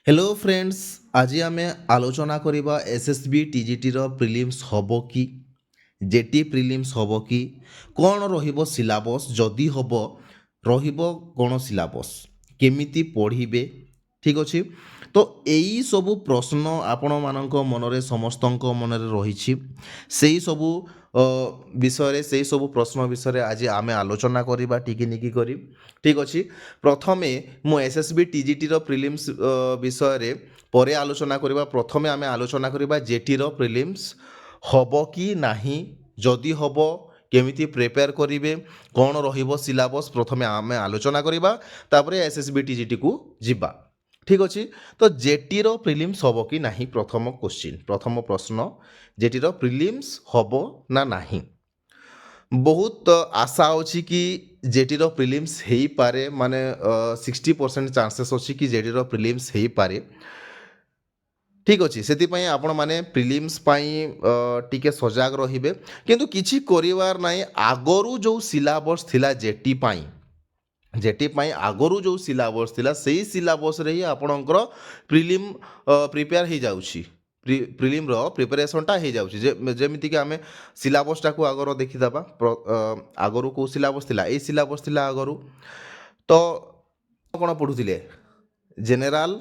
Hello friends, आज आम आलोचना करवा एसएसबी टीजीटी प्रिलिम्स हम कि जेटी प्रिलिम्स हम कि कौन रहिबो सिलेबस जदि हम रहिबो कौन सिलेबस केमिति पढ़िबे। ठीक अच्छे। तो यही सबू प्रश्न आपण मानक मनरे समस्त मनरे रही से सबू विषय से सबू प्रश्न विषय आज आम आलोचना करवा टिकी करी। ठीक अच्छे। प्रथमे मु एसएसबी टीजीटी प्रिलिम्स विषय पर आलोचना करवा। प्रथमे आम आलोचना करवा जेटी प्रिलिम्स हम कि नाही, जदि हम केमिति प्रिपेयर करेंगे, कौन रहिबो सिलेबस प्रथमे आम आलोचना करवा, तापर एसएसबी टीजीटी को जिबा। ठीक अच्छे। तो जेटी प्रिलिम्स हम कि नाही, प्रथम क्वेश्चन प्रथम प्रश्न, जेटी प्रिलिम्स हम ना नाही। बहुत आशा अच्छी कि जेटी प्रिलिम्स हो पारे, माने 60% चांसेस अच्छी कि जेटी प्रिलिम्स हो पारे। ठीक अच्छे। से आपण मैंने प्रिलिम्स टिके सजग रे, किंतु किछि करिवार नाही। आगरू जो सिलेबस थिला जेटी आगरू जो सिलेबस थिला सेही सिलेबस रे ही आपणकर प्रिलिम प्रिपेयर हो जाउछि। प्रिलिम प्रिपेरेसनटा हो जाउछि। जेमिति कि आमे सिलेबसटा को आगर देखिदबा। आगरू को सिलेबस थिला, ए सिलेबस थिला आगरू। तो कौन पढ़ुथिले general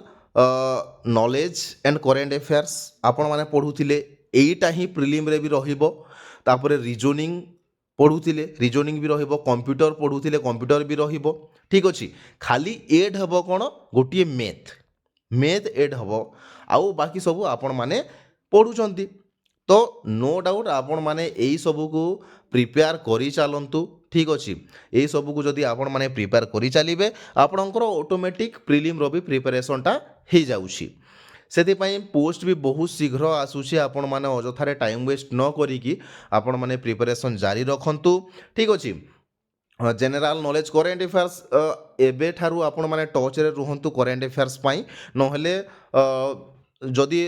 knowledge and current affairs आपण माने पढ़ुथिले। एटा ही प्रिलिम रे भी रहिबो। तापरे रीजनिंग पढ़ुथिले, रीजनिंग भी रहिबो। कंप्यूटर पढ़ुथिले, कंप्यूटर भी रहिबो। ठीक अछि। खाली एड हबो कोन गोटिए मैथ एड हबो। आउ बाकी सब आपण माने पढ़ुचंती। तो नो डाउट आपण माने एई सबू को प्रिपेयर करी चलंतु। ठीक अच्छे। यही सबू जदि आपण माने प्रिपेयर करी चलिबे, आपणकर ऑटोमेटिक प्रिलिम रो भी प्रिपरेशनटा हो जाउछि। सेथिपाई पोस्ट भी बहुत शीघ्र आसुछि। आपण माने अजथारे टाइम वेस्ट न करिकी आपण माने प्रिपरेशन जारी रखंतु। ठीक अच्छे। जेनेराल नॉलेज करेंट अफेयर्स एबे ठारू आपण माने टच रे रुहंतु करेंट अफेयर्स पाई। नहले जदि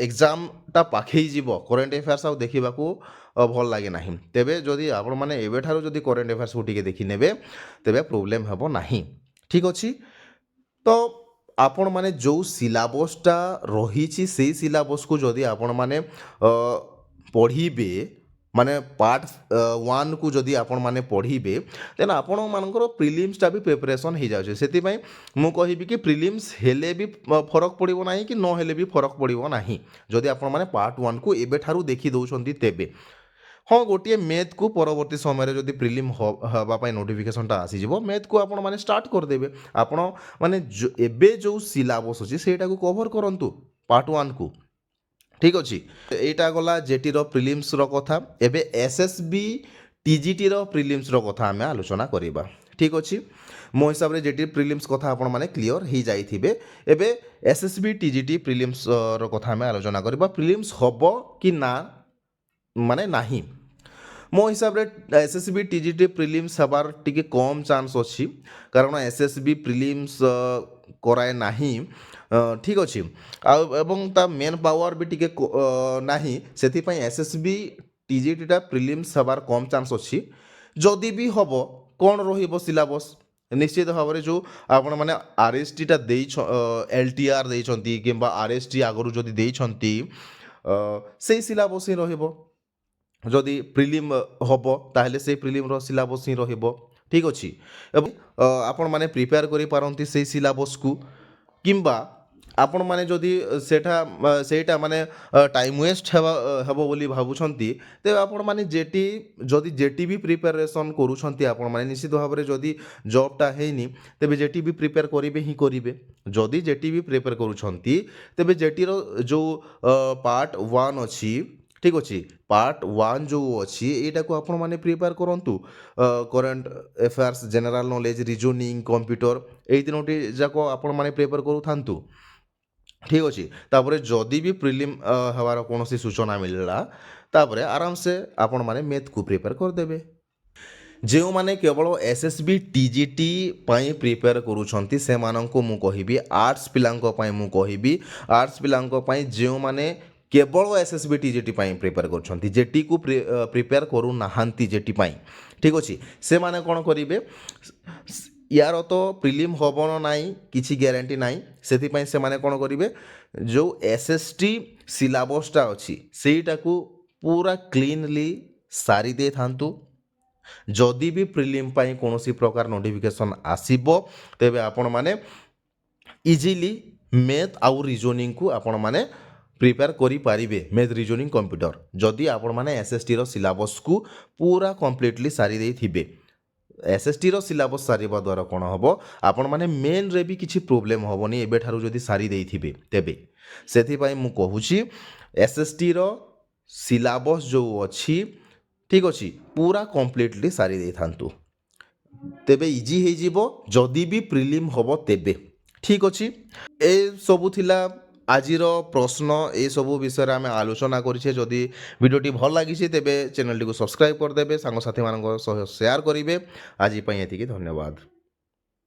एग्जामटा पाखई जीव करेंट अफेयर्स आउ देखिबाकू भल लगे ना। तेबे जदि आपण माने एबे ठारू जदि करेंट अफेयर्स को टिके देखि नेबे, तेबे प्रॉब्लम हेबो नाही। ठीक अछि। तो आपण माने जो सिलेबसटा रही से सिलेबस को जदि आपण माने पढ़िबे, माने पार्ट 1 को जदि आपण माने पढ़िबे, देन आपण मानकर प्रिलिम्सटा भी प्रिपरेशन हो जाउछे। सेति पई मु कहिबि कि प्रिलिम्स हेले भी फरक पड़िबो नाही कि न हेले भी फरक पड़िबो नाही, जदि आपण माने पार्ट 1 को एबे ठारू देखि दउछंती तेबे। हाँ, गोटे मैथ को परवर्ती समय जदि प्रिलिम हवापाई नोटिफिकेशनटा आसीजिवो, मैथ को आपण माने स्टार्ट करदेबे। आपण माने एबे जो सिलेबस अछि सेटा को कवर करंतु पार्ट 1 को। ठीक अच्छे। एटा गला जेटी प्रिलिम्स कथा। एबे एसएसबी टीजीटी प्रिलिम्स कथा आम आलोचना करवा। ठीक अच्छे। मो हिसाब रे जेटी प्रिलिम्स कथा आपण माने क्लियर हो जाइथिबे। एबे एसएसबी टीजीटी प्रिलिम्स कथा आम आलोचना करवा। प्रिलिम्स हबो कि ना माने नाही। मो हिसाब रे एसएसबी टीजीटी प्रिलिम्स हबार टिके कम चांस अच्छी, कारण एसएसबी प्रिलिम्स कराए नाही। ठीक अच्छे। एवं ता मेन पावर भी टिके नाही। सेथि पई एसएसबी टीजीटीटा प्रिलिम्स हबार कम चांस अच्छी। जदि भी हबो कौन रहिबो सिलेबस, निश्चित भाव में जो आपण माने आरएसटीटा देई एलटीआर देइछंती किंबा आरएसटी आगरू जदि देइछंती सेही सिलेबस ही रहिबो। जदि प्रिलिम हबो ताहले से प्रिलिम रो सिलेबस ही रहिबो। ठीक अछि। एवं आपण माने प्रिपेयर करि पारंती से सिलेबस को, किंबा आपण माने जदि सेटा माने टाइम वेस्ट हेबो बोली भाबुछंती, ते आपण माने जेटी जदि जेटी भी प्रिपरेशन करूछंती आपण माने निश्चित भाव में जदि जॉबटा हेनी, तेबे जेटी भी प्रिपेयर करिवे ही करिवे। जदि जेटी भी प्रिपेयर करूछंती, तेबे जेटी रो जो पार्ट 1 अछि, ठीक अच्छे, पार्ट 1 जो अच्छी यहाँ को आपण माने प्रिपेयर करंतु। Current affairs, general knowledge, reasoning, computer यही तीनोटी जाक आपण माने प्रिपेयर करू थांतु। ठीक अच्छे। तापरे जदि भी प्रिलिम हवार कौन सूचना मिलला, तापरे आराम से आपण माने मैथ को प्रिपेयर कर देबे। जो माने केवल एसएसबी टीजीटी पाई प्रिपेयर करूछंती से माननको मु कहिबी, आर्ट्स पिलांको पाई मु कहिबी, आर्ट्स पिलांको पाई जो माने केवल एसएसबी टीजीटी पाई प्रिपेयर करूछंती, जेटी को प्रिपेयर करू नाहांती जेटी पाई। ठीक अछि। से माने कोन करिवे, ইয়াର ତ ପ୍ରିଲିମ୍ ହେବ ନା ନାହିଁ କିଛି ଗ୍ୟାରେଣ୍ଟି ନାହିଁ, ସେଥିପାଇଁ ସେମାନେ କ'ଣ କରିବେ, ଯେଉଁ SST ସିଲାବସ୍ଟା ଅଛି ସେଇଟାକୁ ପୁରା କ୍ଲିନଲି ସାରି ଦେଇଥାନ୍ତୁ। ଯଦି ବି ପ୍ରିଲିମ୍ ପାଇଁ କୌଣସି ପ୍ରକାର ନୋଟିଫିକେସନ୍ ଆସିବ ତେବେ ଆପଣମାନେ ଇଜିଲି ମ୍ୟାଥ୍ ଆଉ ରିଜନିଂକୁ ଆପଣମାନେ ପ୍ରିପେୟାର କରିପାରିବେ, ମ୍ୟାଥ୍ ରିଜନିଂ କମ୍ପ୍ୟୁଟର, ଯଦି ଆପଣମାନେ SSTର ସିଲାବସ୍କୁ ପୁରା କମ୍ପ୍ଲିଟଲି ସାରି ଦେଇଥିବେ। SSTର ସିଲାବସ୍ ସାରିବା ଦ୍ୱାରା କ'ଣ ହେବ, ଆପଣମାନେ ମେନ୍ରେ ବି କିଛି ପ୍ରୋବ୍ଲେମ୍ ହେବନି ଏବେଠାରୁ ଯଦି ସାରି ଦେଇଥିବେ ତେବେ। ସେଥିପାଇଁ ମୁଁ କହୁଛି SSTର ସିଲାବସ୍ ଯେଉଁ ଅଛି ଠିକ୍ ଅଛି ପୁରା କମ୍ପ୍ଲିଟଲି ସାରି ଦେଇଥାନ୍ତୁ, ତେବେ ଇଜି ହେଇଯିବ ଯଦି ବି ପ୍ରିଲିମ୍ ହେବ ତେବେ। ଠିକ୍ ଅଛି, ଏସବୁ ଥିଲା ଆଜିର ପ୍ରଶ୍ନ, ଏସବୁ ବିଷୟରେ ଆମେ ଆଲୋଚନା କରିଛେ। ଯଦି ଭିଡ଼ିଓଟି ଭଲ ଲାଗିଛି ତେବେ ଚ୍ୟାନେଲଟିକୁ ସବସ୍କ୍ରାଇବ୍ କରିଦେବେ, ସାଙ୍ଗସାଥିମାନଙ୍କ ସହ ସେୟାର କରିବେ। ଆଜି ପାଇଁ ଏତିକି, ଧନ୍ୟବାଦ।